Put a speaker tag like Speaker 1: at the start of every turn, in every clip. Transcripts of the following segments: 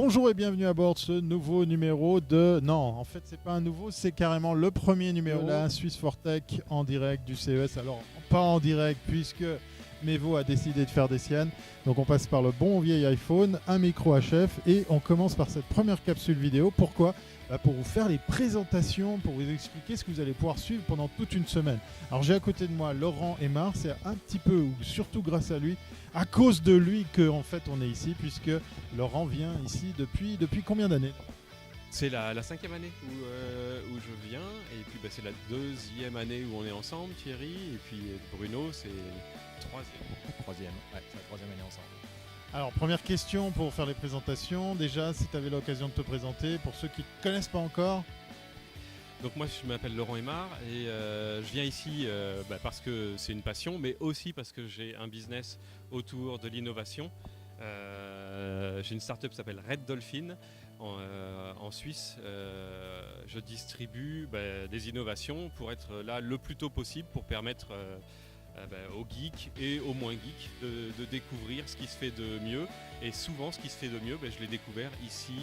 Speaker 1: Bonjour et bienvenue à bord de ce nouveau numéro de... Non, en fait, c'est pas un nouveau, c'est carrément le premier numéro de la Swiss for Tech en direct du CES. Alors, pas en direct puisque Mevo a décidé de faire des siennes. Donc, on passe par le bon vieil iPhone, un micro HF et on commence par cette première capsule vidéo. Pourquoi ? Pour vous faire les présentations, pour vous expliquer ce que vous allez pouvoir suivre pendant toute une semaine. Alors, j'ai à côté de moi Laurent Aymar. C'est un petit peu, ou surtout grâce à lui, à cause de lui qu'en fait on est ici, puisque Laurent vient ici depuis combien d'années ?
Speaker 2: C'est la 5e année où je viens, et puis c'est la 2e année où on est ensemble, Thierry, et puis Bruno, c'est 3e.
Speaker 3: Ouais, c'est la 3e année ensemble.
Speaker 1: Alors, première question pour faire les présentations. Déjà, si tu avais l'occasion de te présenter, pour ceux qui ne te connaissent pas encore.
Speaker 2: Donc moi je m'appelle Laurent Aymar et je viens ici parce que c'est une passion, mais aussi parce que j'ai un business autour de l'innovation. J'ai une startup qui s'appelle Red Dolphin en Suisse. Je distribue des innovations pour être là le plus tôt possible pour permettre aux geeks et aux moins geeks de découvrir ce qui se fait de mieux. Et souvent, ce qui se fait de mieux, je l'ai découvert ici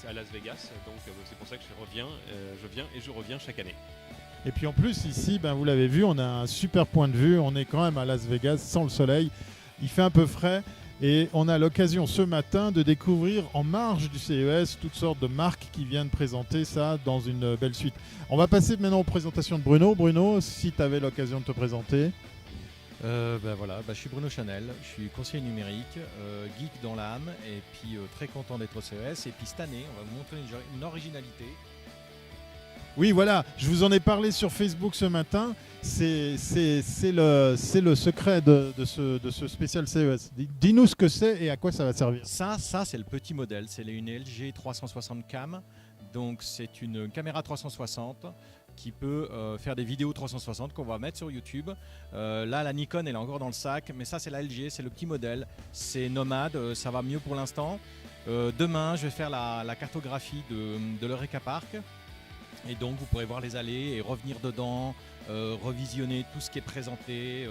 Speaker 2: à Las Vegas. Donc c'est pour ça que je reviens chaque année.
Speaker 1: Et puis en plus, ici, vous l'avez vu, on a un super point de vue. On est quand même à Las Vegas sans le soleil. Il fait un peu frais. Et on a l'occasion ce matin de découvrir en marge du CES toutes sortes de marques qui viennent présenter ça dans une belle suite. On va passer maintenant aux présentations de Bruno. Bruno, si tu avais l'occasion de te présenter.
Speaker 3: Je suis Bruno Chanel, je suis conseiller numérique, geek dans l'âme et puis très content d'être au CES. Et puis cette année, on va vous montrer une originalité.
Speaker 1: Oui, voilà, je vous en ai parlé sur Facebook ce matin. C'est le secret de ce spécial CES. Dis-nous ce que c'est et à quoi ça va servir.
Speaker 3: Ça c'est le petit modèle, c'est une LG 360 Cam. Donc c'est une caméra 360 qui peut faire des vidéos 360 qu'on va mettre sur YouTube. Là, la Nikon, elle est encore dans le sac, mais ça, c'est la LG, c'est le petit modèle. C'est nomade, ça va mieux pour l'instant. Demain, je vais faire la cartographie de l'Eureka Park. Et donc, vous pourrez voir les allées et revenir dedans, revisionner tout ce qui est présenté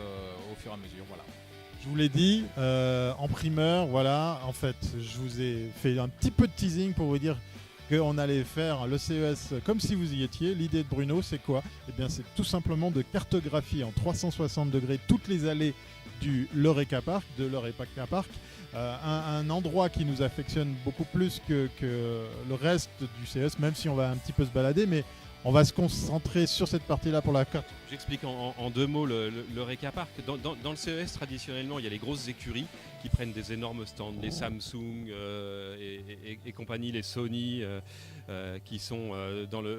Speaker 3: au fur et à mesure. Voilà.
Speaker 1: Je vous l'ai dit, en primeur, voilà, en fait, je vous ai fait un petit peu de teasing pour vous dire qu'on allait faire le CES comme si vous y étiez. L'idée de Bruno, c'est quoi ? Eh bien, c'est tout simplement de cartographier en 360 degrés toutes les allées de l'Eureka Park, un endroit qui nous affectionne beaucoup plus que le reste du CES, même si on va un petit peu se balader, mais on va se concentrer sur cette partie-là pour la carte.
Speaker 2: J'explique en 2 mots l'Eureka Park. Dans le CES, traditionnellement, il y a les grosses écuries qui prennent des énormes stands, les Samsung et compagnie, les Sony qui sont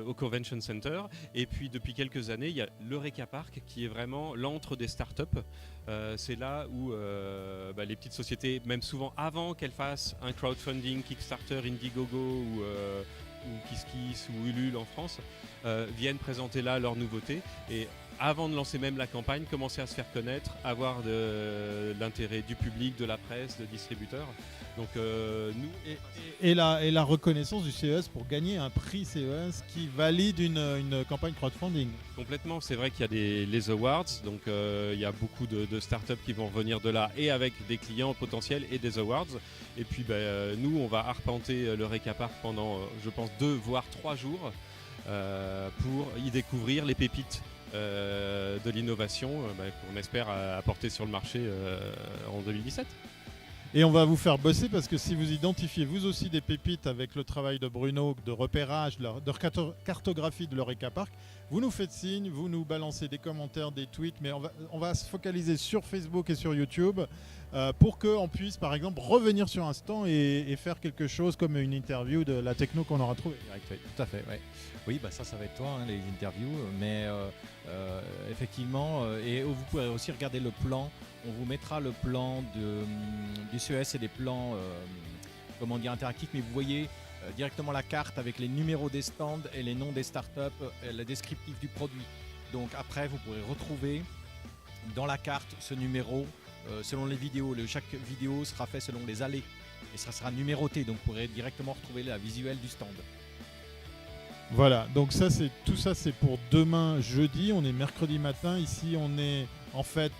Speaker 2: au Convention Center. Et puis depuis quelques années, il y a l'Eureka Park qui est vraiment l'antre des startups. C'est là où les petites sociétés, même souvent avant qu'elles fassent un crowdfunding, Kickstarter, Indiegogo ou KissKiss ou Ulule en France, viennent présenter là leurs nouveautés et avant de lancer même la campagne, commencer à se faire connaître, avoir de l'intérêt du public, de la presse, de distributeurs. Donc nous...
Speaker 1: Et la reconnaissance du CES pour gagner un prix CES qui valide une campagne crowdfunding.
Speaker 2: Complètement, c'est vrai qu'il y a les awards, donc il y a beaucoup de startups qui vont venir de là et avec des clients potentiels et des awards. Et puis nous, on va arpenter l'Eureka Park pendant, je pense, 2 voire 3 jours pour y découvrir les pépites de l'innovation qu'on espère apporter sur le marché en 2017.
Speaker 1: Et on va vous faire bosser parce que si vous identifiez vous aussi des pépites avec le travail de Bruno, de repérage, de cartographie de l'Eureka Park, vous nous faites signe, vous nous balancez des commentaires, des tweets, mais on va se focaliser sur Facebook et sur YouTube pour qu'on puisse par exemple revenir sur un stand et faire quelque chose comme une interview de la techno qu'on aura trouvée.
Speaker 3: Tout à fait, ouais. Oui, ça va être toi, les interviews, mais effectivement, et vous pourrez aussi regarder le plan. On vous mettra le plan du CES et des plans interactifs, mais vous voyez directement la carte avec les numéros des stands et les noms des startups, le descriptif du produit. Donc après, vous pourrez retrouver dans la carte ce numéro selon les vidéos. Chaque vidéo sera faite selon les allées et ça sera numéroté, donc vous pourrez directement retrouver la visuelle du stand.
Speaker 1: Voilà, donc tout ça c'est pour demain jeudi, on est mercredi matin, ici on est en fait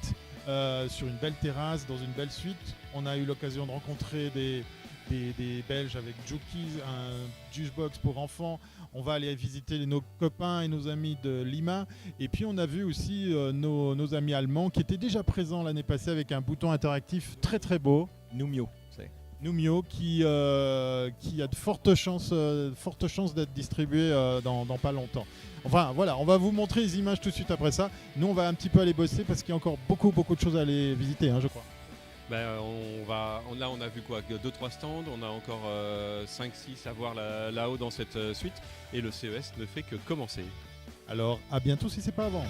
Speaker 1: sur une belle terrasse, dans une belle suite. On a eu l'occasion de rencontrer des des Belges avec Jukies, un Juicebox pour enfants. On va aller visiter nos copains et nos amis de Lima. Et puis on a vu aussi nos amis allemands qui étaient déjà présents l'année passée avec un bouton interactif très très beau.
Speaker 3: Numio, c'est.
Speaker 1: Numio qui a de fortes chances d'être distribué dans pas longtemps. Enfin voilà, on va vous montrer les images tout de suite après ça. Nous on va un petit peu aller bosser parce qu'il y a encore beaucoup de choses à aller visiter, je crois.
Speaker 2: Là on a vu quoi, 2-3 stands, on a encore 5-6 à voir là-haut dans cette suite et le CES ne fait que commencer.
Speaker 1: Alors à bientôt si c'est pas avant.